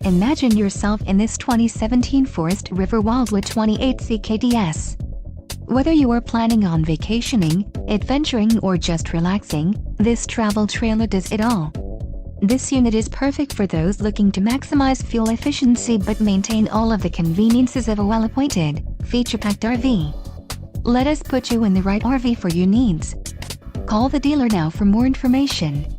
Imagine yourself in this 2017 Forest River WILDWOOD 28CKDS. Whether you are planning on vacationing, adventuring or just relaxing, this travel trailer does it all. This unit is perfect for those looking to maximize fuel efficiency but maintain all of the conveniences of a well-appointed, feature-packed RV. Let us put you in the right RV for your needs. Call the dealer now for more information.